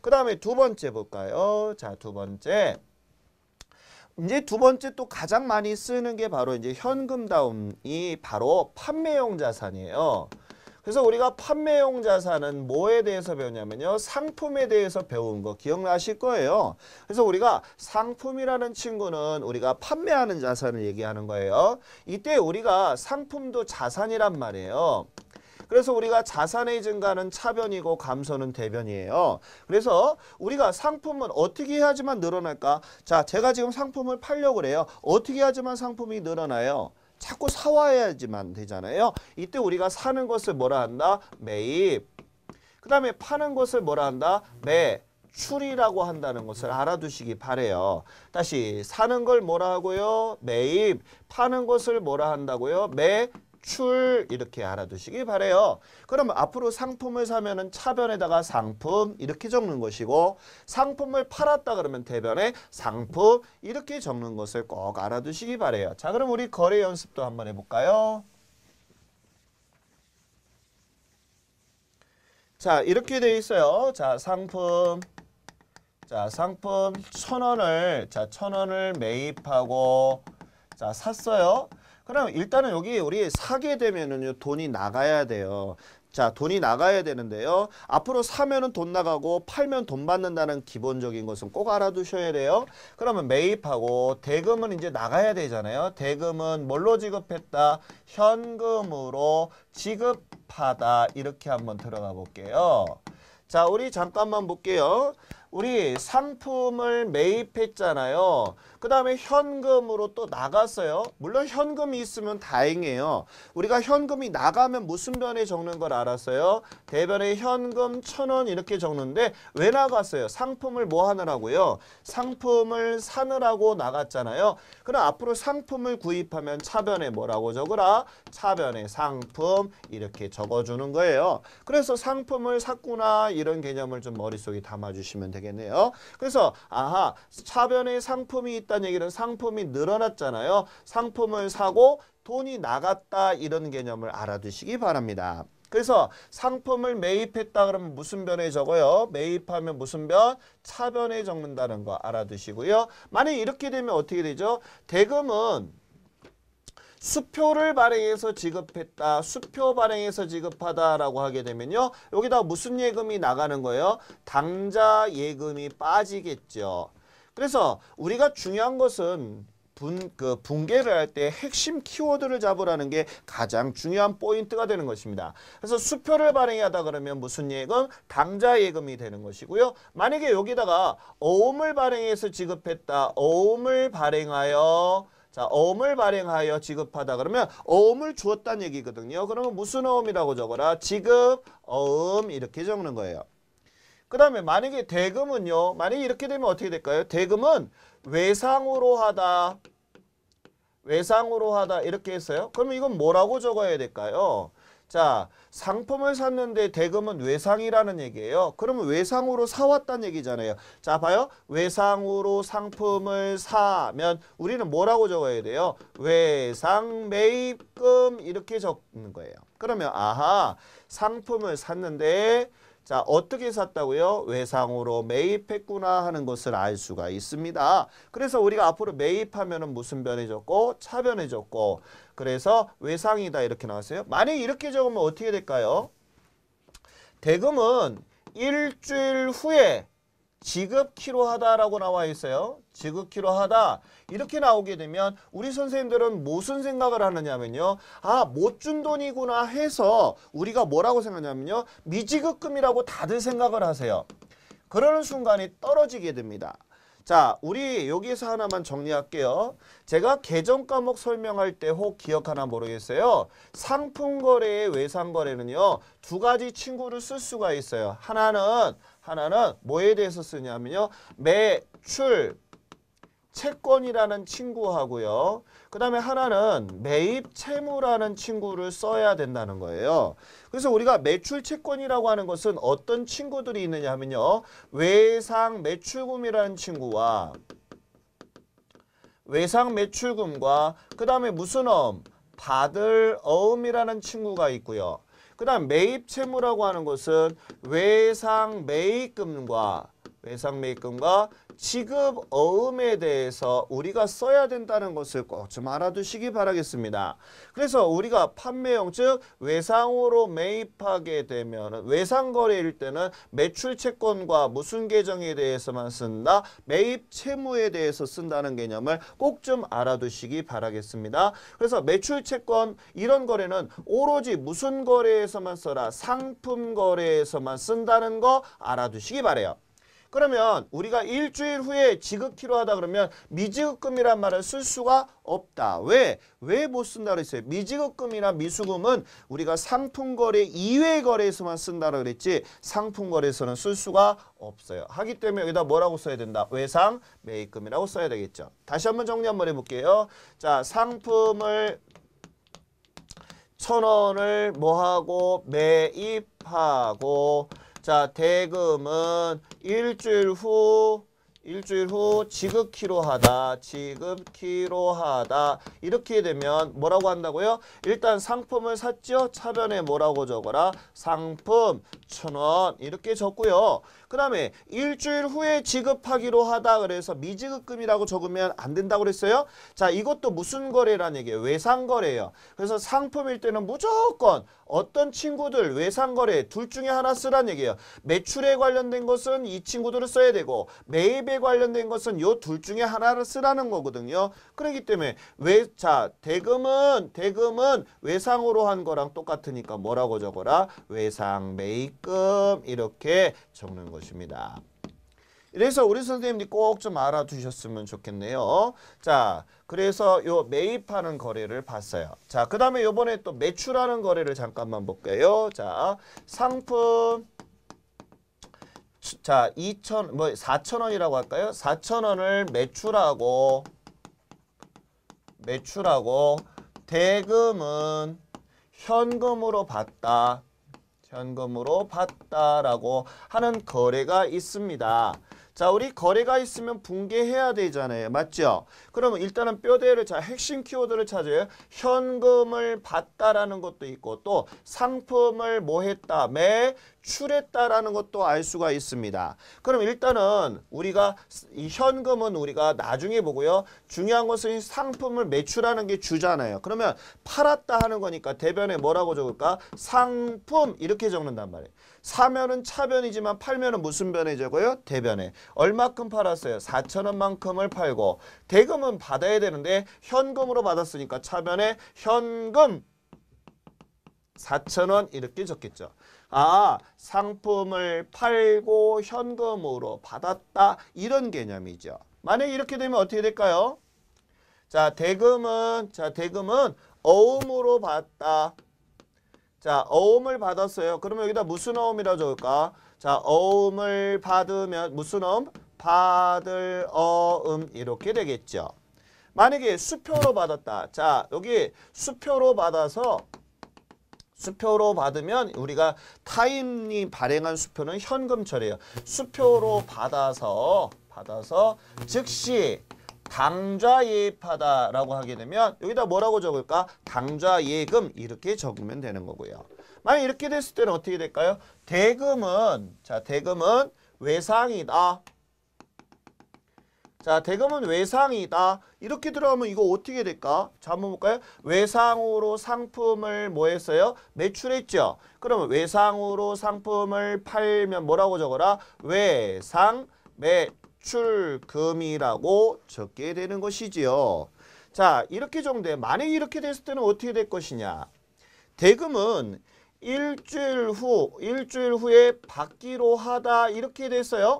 그 다음에 두 번째 볼까요? 자, 두 번째. 이제 두 번째 또 가장 많이 쓰는 게 바로 이제 현금다움이 바로 판매용 자산이에요. 그래서 우리가 판매용 자산은 뭐에 대해서 배우냐면요. 상품에 대해서 배운 거 기억나실 거예요. 그래서 우리가 상품이라는 친구는 우리가 판매하는 자산을 얘기하는 거예요. 이때 우리가 상품도 자산이란 말이에요. 그래서 우리가 자산의 증가는 차변이고 감소는 대변이에요. 그래서 우리가 상품은 어떻게 해야지만 늘어날까? 자, 제가 지금 상품을 팔려고 그래요. 어떻게 해야지만 상품이 늘어나요? 자꾸 사와야지만 되잖아요. 이때 우리가 사는 것을 뭐라 한다? 매입. 그 다음에 파는 것을 뭐라 한다? 매출이라고 한다는 것을 알아두시기 바래요. 다시 사는 걸 뭐라 하고요? 매입. 파는 것을 뭐라 한다고요? 매출. 이렇게 알아두시기 바래요. 그러면 앞으로 상품을 사면은 차변에다가 상품 이렇게 적는 것이고, 상품을 팔았다 그러면 대변에 상품 이렇게 적는 것을 꼭 알아두시기 바래요. 자, 그럼 우리 거래 연습도 한번 해볼까요? 자, 이렇게 돼 있어요. 자, 상품. 자, 상품 1,000원을, 자, 1,000원을 매입하고, 자, 샀어요. 그럼 일단은 여기 우리 사게 되면은요, 돈이 나가야 돼요. 자, 돈이 나가야 되는데요. 앞으로 사면은 돈 나가고 팔면 돈 받는다는 기본적인 것은 꼭 알아두셔야 돼요. 그러면 매입하고 대금은 이제 나가야 되잖아요. 대금은 뭘로 지급했다? 현금으로 지급하다. 이렇게 한번 들어가 볼게요. 자, 우리 잠깐만 볼게요. 우리 상품을 매입했잖아요. 그 다음에 현금으로 또 나갔어요. 물론 현금이 있으면 다행이에요. 우리가 현금이 나가면 무슨 변에 적는 걸 알았어요? 대변에 현금 1,000원 이렇게 적는데 왜 나갔어요? 상품을 뭐 하느라고요? 상품을 사느라고 나갔잖아요. 그럼 앞으로 상품을 구입하면 차변에 뭐라고 적으라? 차변에 상품 이렇게 적어주는 거예요. 그래서 상품을 샀구나 이런 개념을 좀 머릿속에 담아주시면 되겠네요. 그래서 아하, 차변에 상품이 있다는 얘기는 상품이 늘어났잖아요. 상품을 사고 돈이 나갔다 이런 개념을 알아두시기 바랍니다. 그래서 상품을 매입했다 그러면 무슨 변에 적어요? 매입하면 무슨 변? 차변에 적는다는 거 알아두시고요. 만약에 이렇게 되면 어떻게 되죠? 대금은 수표를 발행해서 지급했다. 수표 발행해서 지급하다라고 하게 되면요. 여기다 무슨 예금이 나가는 거예요? 당좌 예금이 빠지겠죠. 그래서 우리가 중요한 것은 분계를 할 때 핵심 키워드를 잡으라는 게 가장 중요한 포인트가 되는 것입니다. 그래서 수표를 발행하다 그러면 무슨 예금? 당좌 예금이 되는 것이고요. 만약에 여기다가 어음을 발행해서 지급했다. 어음을 발행하여 자, 어음을 발행하여 지급하다 그러면 어음을 주었다는 얘기거든요. 그러면 무슨 어음이라고 적어라? 지급, 어음 이렇게 적는 거예요. 그 다음에 만약에 대금은요. 만약에 이렇게 되면 어떻게 될까요? 대금은 외상으로 하다. 외상으로 하다 이렇게 했어요. 그러면 이건 뭐라고 적어야 될까요? 자, 상품을 샀는데 대금은 외상이라는 얘기예요. 그러면 외상으로 사왔다는 얘기잖아요. 자, 봐요. 외상으로 상품을 사면 우리는 뭐라고 적어야 돼요? 외상 매입금 이렇게 적는 거예요. 그러면 아하, 상품을 샀는데 자, 어떻게 샀다고요? 외상으로 매입했구나 하는 것을 알 수가 있습니다. 그래서 우리가 앞으로 매입하면은 무슨 변에 적고 차변에 적고 그래서 외상이다 이렇게 나왔어요. 만약에 이렇게 적으면 어떻게 될까요? 대금은 일주일 후에 지급키로 하다라고 나와 있어요. 지급키로 하다 이렇게 나오게 되면 우리 선생님들은 무슨 생각을 하느냐면요. 아, 못 준 돈이구나 해서 우리가 뭐라고 생각하냐면요. 미지급금이라고 다들 생각을 하세요. 그러는 순간이 떨어지게 됩니다. 자, 우리 여기서 하나만 정리할게요. 제가 계정 과목 설명할 때 혹 기억하나 모르겠어요. 상품거래의 외상거래는요. 두 가지 친구를 쓸 수가 있어요. 하나는 뭐에 대해서 쓰냐면요. 매출 채권이라는 친구하고요. 그 다음에 하나는 매입 채무라는 친구를 써야 된다는 거예요. 그래서 우리가 매출 채권이라고 하는 것은 어떤 친구들이 있느냐 하면요. 외상 매출금이라는 친구와 외상 매출금과 그 다음에 무슨 어음? 받을 어음이라는 친구가 있고요. 그 다음 매입 채무라고 하는 것은 외상 매입금과 외상 매입금과 지급 어음에 대해서 우리가 써야 된다는 것을 꼭 좀 알아두시기 바라겠습니다. 그래서 우리가 판매용 즉 외상으로 매입하게 되면 외상 거래일 때는 매출 채권과 무슨 계정에 대해서만 쓴다. 매입 채무에 대해서 쓴다는 개념을 꼭 좀 알아두시기 바라겠습니다. 그래서 매출 채권 이런 거래는 오로지 무슨 거래에서만 써라. 상품 거래에서만 쓴다는 거 알아두시기 바래요. 그러면 우리가 일주일 후에 지급키로 하다 그러면 미지급금이란 말을 쓸 수가 없다. 왜? 왜 못 쓴다 그랬어요? 미지급금이나 미수금은 우리가 상품거래 이외 거래에서만 쓴다고 그랬지 상품거래에서는 쓸 수가 없어요. 하기 때문에 여기다 뭐라고 써야 된다? 외상 매입금이라고 써야 되겠죠. 다시 한번 정리 한번 해볼게요. 자, 상품을 1,000원을 뭐하고 매입하고 자, 대금은 일주일 후 지급키로 하다. 이렇게 되면 뭐라고 한다고요? 일단 상품을 샀죠? 차변에 뭐라고 적어라? 상품 1,000원 이렇게 적고요. 그 다음에 일주일 후에 지급하기로 하다 그래서 미지급금이라고 적으면 안 된다고 그랬어요. 자, 이것도 무슨 거래라는 얘기예요? 외상거래예요. 그래서 상품일 때는 무조건 어떤 친구들 외상거래 둘 중에 하나 쓰란 얘기예요. 매출에 관련된 것은 이 친구들을 써야 되고 매입에 관련된 것은 요 둘 중에 하나를 쓰라는 거거든요. 그렇기 때문에 대금은 외상으로 한 거랑 똑같으니까 뭐라고 적어라? 외상 매입금 이렇게 적는 것입니다. 그래서 우리 선생님들이 꼭 좀 알아두셨으면 좋겠네요. 자, 그래서 요 매입하는 거래를 봤어요. 자, 그 다음에 요번에 또 매출하는 거래를 잠깐만 볼게요. 자, 상품 자, 4,000원이라고 할까요? 4,000원을 매출하고 대금은 현금으로 받다라고 하는 거래가 있습니다. 자, 우리 거래가 있으면 분개해야 되잖아요. 맞죠? 그러면 일단은 뼈대를 핵심 키워드를 찾아요. 현금을 받다라는 것도 있고 또 상품을 뭐 했다? 매출했다라는 것도 알 수가 있습니다. 그럼 일단은 우리가 이 현금은 우리가 나중에 보고요. 중요한 것은 상품을 매출하는 게 주잖아요. 그러면 팔았다 하는 거니까 대변에 뭐라고 적을까? 상품 이렇게 적는단 말이에요. 사면은 차변이지만 팔면은 무슨 변에 적어요? 대변에. 얼마큼 팔았어요? 4,000원만큼을 팔고 대금은 받아야 되는데 현금으로 받았으니까 차변에 현금 4,000원 이렇게 적겠죠. 아, 상품을 팔고 현금으로 받았다 이런 개념이죠. 만약에 이렇게 되면 어떻게 될까요? 자, 대금은 어음으로 받다. 자, 어음을 받았어요. 그러면 여기다 무슨 어음이라고 적을까? 자, 어음을 받으면 무슨 어음? 받을 어음 이렇게 되겠죠. 만약에 수표로 받았다. 자, 여기 수표로 받으면 우리가 타인이 발행한 수표는 현금처리예요. 수표로 받아서 즉시 당좌예입하다라고 하게 되면 여기다 뭐라고 적을까? 당좌예금 이렇게 적으면 되는 거고요. 만약 이렇게 됐을 때는 어떻게 될까요? 대금은 외상이다. 자, 대금은 외상이다. 이렇게 들어가면 이거 어떻게 될까? 자, 한번 볼까요? 외상으로 상품을 뭐 했어요? 매출했죠. 그러면 외상으로 상품을 팔면 뭐라고 적어라? 외상 매출금이라고 적게 되는 것이지요. 자, 이렇게 정도돼. 만약에 이렇게 됐을 때는 어떻게 될 것이냐? 대금은 일주일 후에 받기로 하다 이렇게 됐어요.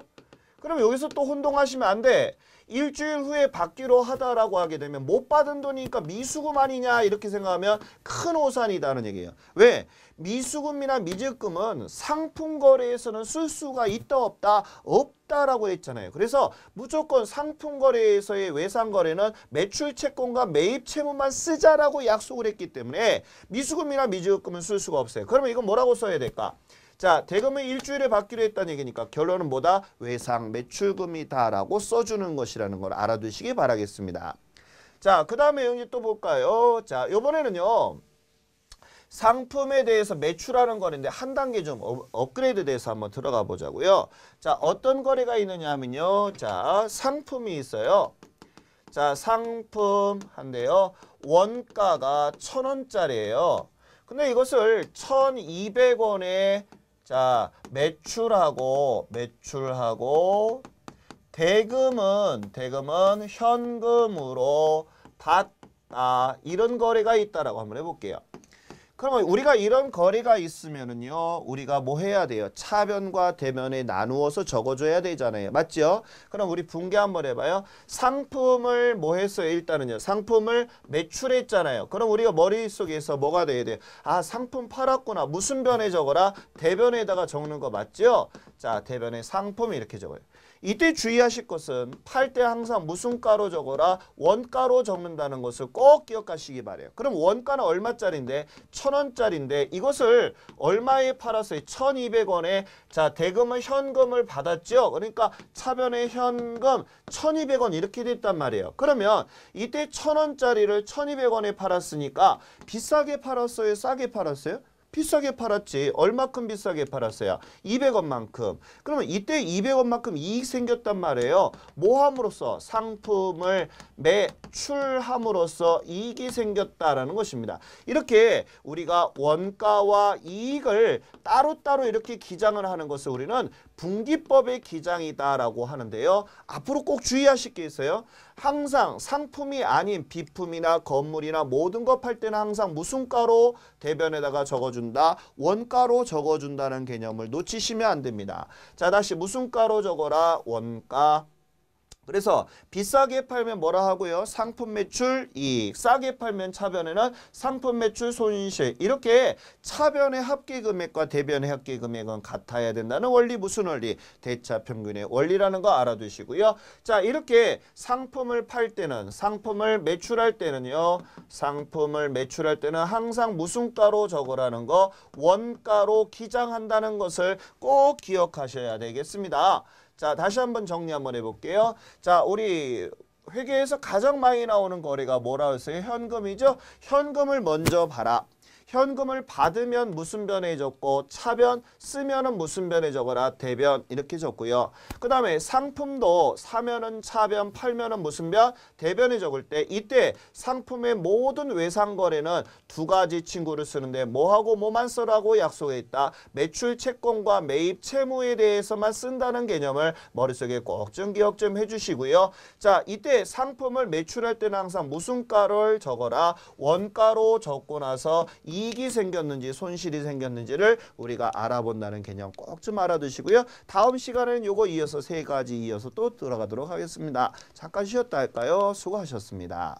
그럼 여기서 또 혼동하시면 안 돼. 일주일 후에 받기로 하다라고 하게 되면 못 받은 돈이니까 미수금 아니냐 이렇게 생각하면 큰 오산이다는 얘기예요. 왜? 미수금이나 미지급금은 상품 거래에서는 쓸 수가 있다 없다? 없다라고 했잖아요. 그래서 무조건 상품 거래에서의 외상 거래는 매출 채권과 매입 채무만 쓰자라고 약속을 했기 때문에 미수금이나 미지급금은 쓸 수가 없어요. 그러면 이건 뭐라고 써야 될까? 자, 대금은 일주일에 받기로 했다는 얘기니까 결론은 뭐다? 외상 매출금이다라고 써주는 것이라는 걸 알아두시기 바라겠습니다. 자, 그 다음에 여기 또 볼까요? 자, 요번에는요. 상품에 대해서 매출하는 거리인데 한 단계 좀 업그레이드 돼서 한번 들어가 보자고요. 자, 어떤 거래가 있느냐 하면요. 자, 상품이 있어요. 자, 상품 한데요. 원가가 1,000원짜리예요. 근데 이것을 1,200원에 자, 매출하고 대금은 현금으로 받다. 이런 거래가 있다라고 한번 해볼게요. 그러면 우리가 이런 거래가 있으면은요, 우리가 뭐 해야 돼요? 차변과 대변에 나누어서 적어줘야 되잖아요. 맞죠? 그럼 우리 분개 한번 해봐요. 상품을 뭐 했어요? 일단은요, 상품을 매출했잖아요. 그럼 우리가 머릿속에서 뭐가 돼야 돼요? 아, 상품 팔았구나. 무슨 변에 적어라? 대변에다가 적는 거 맞죠? 자, 대변에 상품 이렇게 적어요. 이때 주의하실 것은 팔 때 항상 무슨 가로 적어라? 원가로 적는다는 것을 꼭 기억하시기 바래요. 그럼 원가는 얼마짜리인데? 1,000원짜리인데 이것을 얼마에 팔았어요? 1,200원에 자, 대금은 현금을 받았죠. 그러니까 차변의 현금 1,200원 이렇게 됐단 말이에요. 그러면 이때 1,000원짜리를 1,200원에 팔았으니까 비싸게 팔았어요? 싸게 팔았어요? 비싸게 팔았지. 얼마큼 비싸게 팔았어요? 200원만큼. 그러면 이때 200원만큼 이익 생겼단 말이에요. 뭐 함으로써? 상품을 매출함으로써 이익이 생겼다라는 것입니다. 이렇게 우리가 원가와 이익을 따로따로 이렇게 기장을 하는 것을 우리는 분기법의 기장이다라고 하는데요. 앞으로 꼭 주의하실 게 있어요. 항상 상품이 아닌 비품이나 건물이나 모든 것 팔 때는 항상 무슨 가로 대변에다가 적어준다? 원가로 적어준다는 개념을 놓치시면 안 됩니다. 자, 다시 무슨 가로 적어라? 원가. 그래서 비싸게 팔면 뭐라 하고요? 상품 매출 이익. 싸게 팔면 차변에는 상품 매출 손실. 이렇게 차변의 합계 금액과 대변의 합계 금액은 같아야 된다는 원리. 무슨 원리? 대차 평균의 원리라는 거 알아두시고요. 자, 이렇게 상품을 팔 때는 상품을 매출할 때는요. 상품을 매출할 때는 항상 무슨 가로 적으라는 거 원가로 기장한다는 것을 꼭 기억하셔야 되겠습니다. 자, 다시 한번 정리 한번 해볼게요. 자, 우리 회계에서 가장 많이 나오는 거래가 뭐라고 했어요? 현금이죠? 현금을 먼저 봐라. 현금을 받으면 무슨 변에 적고 차변 쓰면은 무슨 변에 적어라? 대변 이렇게 적고요. 그 다음에 상품도 사면은 차변 팔면은 무슨 변? 대변에 적을 때 이때 상품의 모든 외상거래는 두 가지 친구를 쓰는데 뭐하고 뭐만 쓰라고 약속해 있다. 매출 채권과 매입 채무에 대해서만 쓴다는 개념을 머릿속에 꼭 좀 기억 좀 해주시고요. 자, 이때 상품을 매출할 때는 항상 무슨 가를 적어라? 원가로 적고 나서 이익이 생겼는지 손실이 생겼는지를 우리가 알아본다는 개념 꼭 좀 알아두시고요. 다음 시간에는 요거 이어서 세 가지 이어서 또 들어가도록 하겠습니다. 잠깐 쉬었다 할까요? 수고하셨습니다.